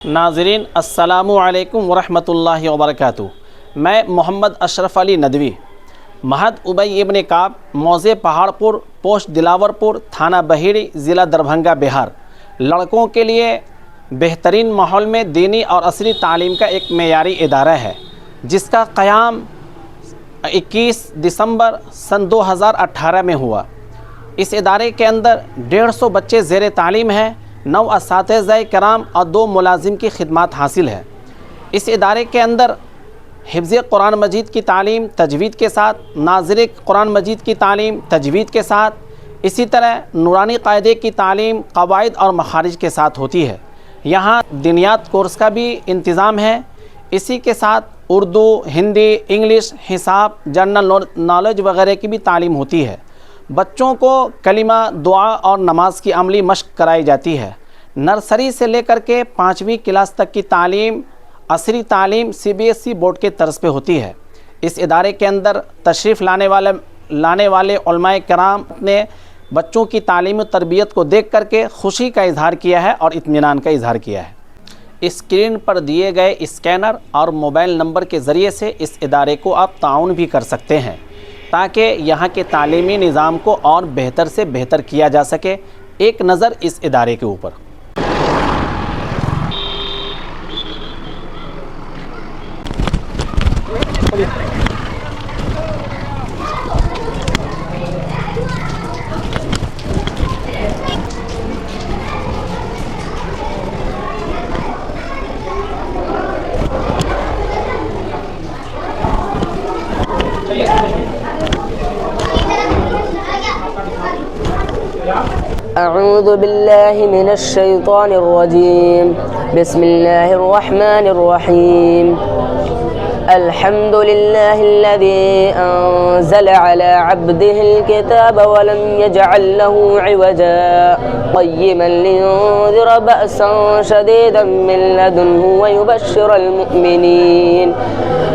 नाज़रीन अस्सलामु अलैकुम वरहमतुल्लाहि वबरकातुहू। मैं मोहम्मद अशरफ अली नदवी, महद उबई इब्न काब, मौज़े पहाड़पुर, पोस्ट दिलावरपुर, थाना बहेड़ी, ज़िला दरभंगा, बिहार, लड़कों के लिए बेहतरीन माहौल में दीनी और असली तालीम का एक मेयारी इदारा है, जिसका क़याम 21 दिसंबर सन 2018 में हुआ। इस इदारे के अंदर 150 बच्चे ज़ेर तालीम हैं, 9 असातिज़ा कराम और 2 मुलाजिम की खिदमत हासिल है। इस इदारे के अंदर हिफ्ज़ कुरान मजीद की तालीम तजवीद के साथ, नाज़िर कुरान मजीद की तालीम तजवीद के साथ, इसी तरह नूरानी क़ायदे की तालीम क़वाइद और मखारिज के साथ होती है। यहाँ दीनियात कोर्स का भी इंतज़ाम है। इसी के साथ उर्दू, हिंदी, इंग्लिश, हिसाब, जनरल नॉलेज वगैरह की भी तालीम होती है। बच्चों को कलिमा, दुआ और नमाज की अमली मश्क कराई जाती है। नर्सरी से लेकर के 5वीं क्लास तक की तालीम, असरी तालीम CBSE बोर्ड के तर्ज पे होती है। इस इदारे के अंदर तशरीफ़ लाने वाले उलमाए कराम ने बच्चों की तालीम और तरबियत को देख करके खुशी का इजहार किया है और इत्मीनान का इजहार किया है। स्क्रीन पर दिए गए स्कैनर और मोबाइल नंबर के ज़रिए से इस इदारे को आप ताउन भी कर सकते हैं, ताकि यहाँ के तालीमी निज़ाम को और बेहतर से बेहतर किया जा सके। एक नज़र इस इदारे के ऊपर। अऊज़ु बिल्लाहि मिनश शैतानिर रजीम। बिस्मिल्लाहिर रहमानिर रहीम। अल्हम्दुलिल्लाहिल्लज़ी अंज़ला अला अब्दिहिल किताब व लम यजअल लहू इवजा क़य्यिमन लियुनज़िरा बअसन शदीदन मिन लदुन्हु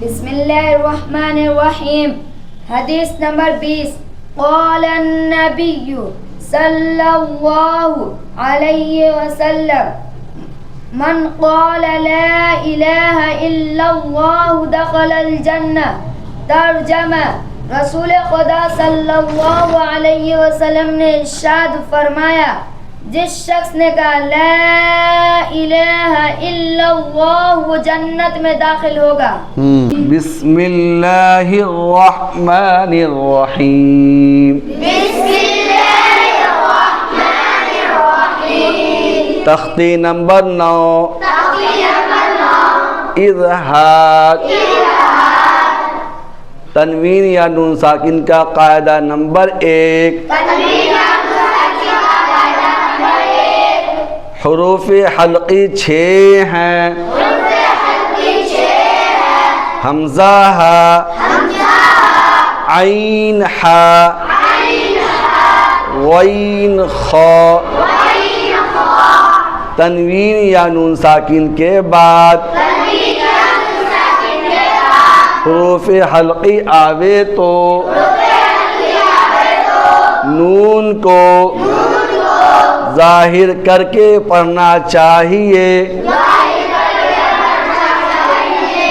बिस्मिल्लाहिर्रहमानिर्रहीम। हदीस नंबर 20। क़ाल अन्नबी सल्लल्लाहु अलैहि वसल्लम मन क़ाल ला इलाहा इल्लल्लाहु दख़लल जन्नह। तर्जमा। रसूल खुदा सल्लल्लाहु अलैहि वसल्लम ने इरशाद फरमाया, जिस शख्स ने कहा ला इलाहा इल्लल्लाह वो जन्नत में दाखिल होगा। बिस्मिल्लाहिर्रहमानिर्रहीम। बिस्मिल्लाहिर्रहमानिर्रहीम। तख्ती नंबर 9 इज़हार। तनवीन या नून साकिन का कायदा नंबर 1, हुरूफ हल्की 6 हैं। हमज़ा हा, आइन हा, वैन खा। तनवीन या नून साकिन के बाद हुरूफ हल्की आवे तो नून को जाहिर करके पढ़ना चाहिए,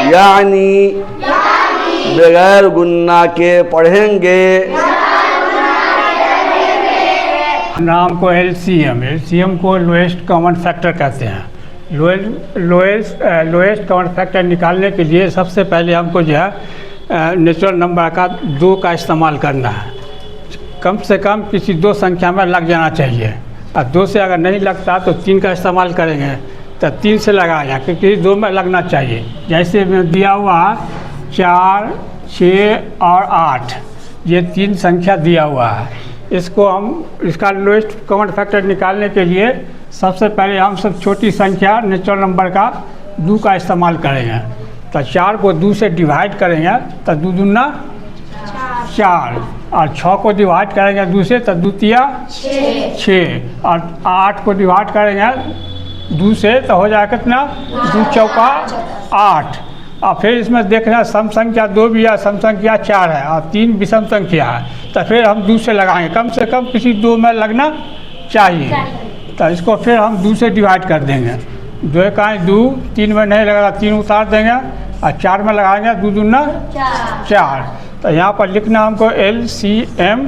यानी बगैर गुन्ना के पढ़ेंगे। नाम को एलसीएम को लोएस्ट कॉमन फैक्टर कहते हैं। लोएस्ट कॉमन फैक्टर निकालने के लिए सबसे पहले हमको जो है नेचुरल नंबर का 2 का इस्तेमाल करना है। कम से कम किसी 2 संख्या में लग जाना चाहिए, और 2 से अगर नहीं लगता तो 3 का इस्तेमाल करेंगे, तो 3 से लगाया क्योंकि 2 में लगना चाहिए। जैसे में दिया हुआ 4, 6 और 8, ये 3 संख्या दिया हुआ है। इसको हम इसका लोएस्ट कॉमन फैक्टर निकालने के लिए सबसे पहले हम सब छोटी संख्या नेचुरल नंबर का 2 का इस्तेमाल करेंगे। तो 4 को 2 से डिवाइड करेंगे तो 2 दूना 4, और 6 को डिवाइड करेंगे 2 से तो 2 तिया 6, और 8 को डिवाइड करेंगे 2 से तो हो जाएगा कितना 2 चौका 8। और फिर इसमें देखना सम संख्या 2 भी है, सम संख्या 4 है, और 3 विषम संख्या है। तो फिर हम 2 से लगाएंगे, कम से कम किसी 2 में लगना चाहिए। तो इसको फिर हम 2 से डिवाइड कर देंगे। 2 का 2, 3 में नहीं लगेगा 3 उतार देंगे, और 4 में लगाएंगे 2 दूना 4। तो यहाँ पर लिखना हमको LCM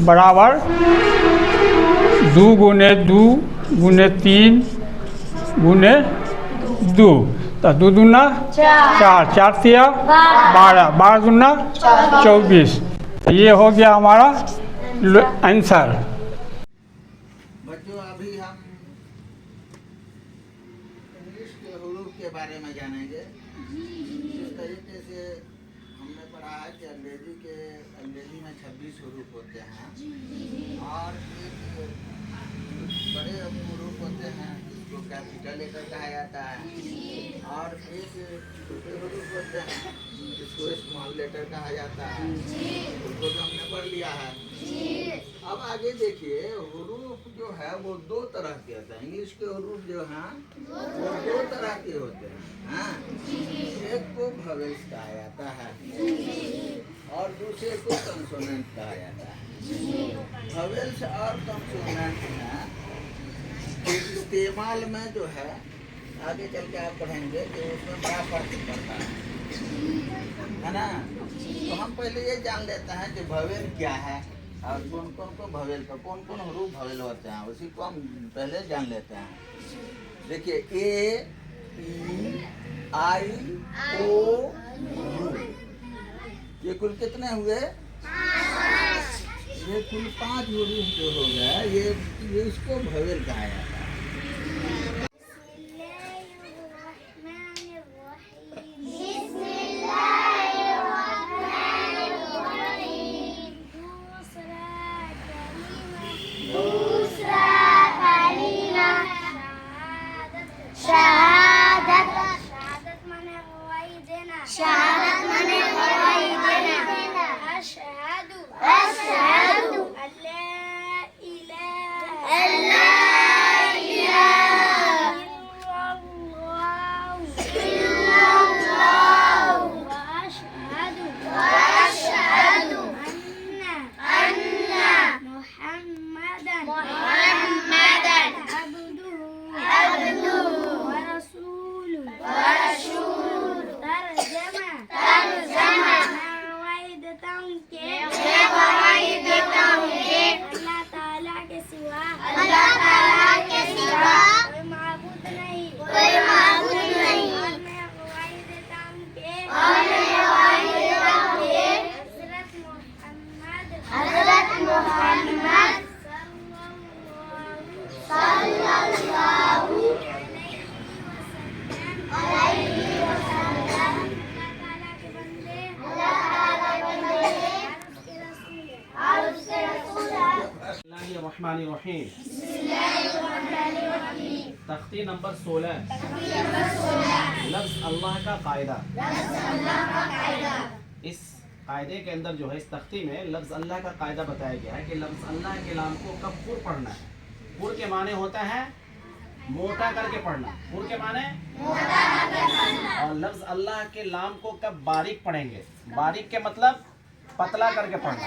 बराबर 2 गुने 2 गुने 3 गुने 2। तो 2 दूना 4, 4 तिया 12, 12 दूना 24। तो ये हो गया हमारा आंसर। बच्चों अभी हम इंग्लिश के हुरूफ के बारे में जानेंगे। जिस तरीके से हमने पढ़ा है कि अंग्रेजी में 26 हुरूफ होते हैं, और एक बड़े हुरूफ होते हैं जिसको कैपिटल लेटर कहा जाता है, और एक छोटे हुरूफ होते हैं जिसको स्मॉल लेटर कहा जाता है। उसको तो हमने पढ़ लिया है। अब आगे देखिए, हुरूफ जो है वो 2 तरह के होते हैं। इंग्लिश के हुरूफ जो हैं वो 2 तरह के होते हैं। हाँ, एक को वोवेल्स कहा जाता है और दूसरे को कंसोनेंट कहा जाता है। वोवेल्स और कंसोनेंट में इस्तेमाल में जो है आगे चल के आप पढ़ेंगे कि उसमें बड़ा फर्क पड़ता है ना। तो हम पहले ये जान लेते हैं कि वोवेल क्या है और कौन कौन को वोवेल का कौन कौन हुरूफ वोवेल होते हैं, उसी को हम पहले जान लेते हैं। देखिए A, E, I, O, U, ये कुल कितने हुए? ये कुल 5 हुरूफ जो हो गए, ये इसको वोवेल कहा जाता है। बिस्मिल्लाहिर्रहमानिर्रहीम। तख्ती नंबर 16। लफ्ज़ अल्लाह का कायदा। इस कायदे के अंदर जो है, इस तख्ती में लफ्ज़ अल्लाह का कायदा बताया गया है कि लफ्ज़ अल्लाह के नाम को कब पुर पढ़ना है। पुर के माने होता है मोटा करके पढ़ना। पुर के माने मोटा करके पढ़ना। और लफ्ज़ अल्लाह के नाम को कब बारीक पढ़ेंगे। बारीक के मतलब पतला करके पढ़ना,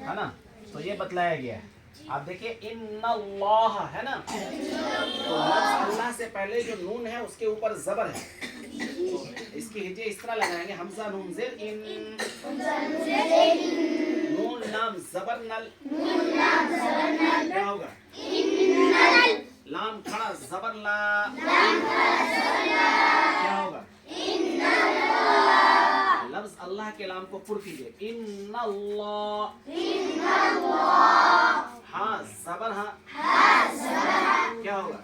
है ना। तो ये बतलाया गया है। आप देखिए इन्नल्लाह है ना, तो लफ्ज़ अल्लाह से पहले जो नून है उसके ऊपर ज़बर है, तो इसकी हिज्जे इस तरह लगाएंगे, हमज़ा नून ज़ेर इन, नून लाम ज़बर नल, क्या होगा लाम खड़ा ज़बर ला, क्या होगा लफ्ज़ अल्लाह के नाम को पुर कीजिए। इन्नल्लाह, हाँ ज़बर हाँ, क्या होगा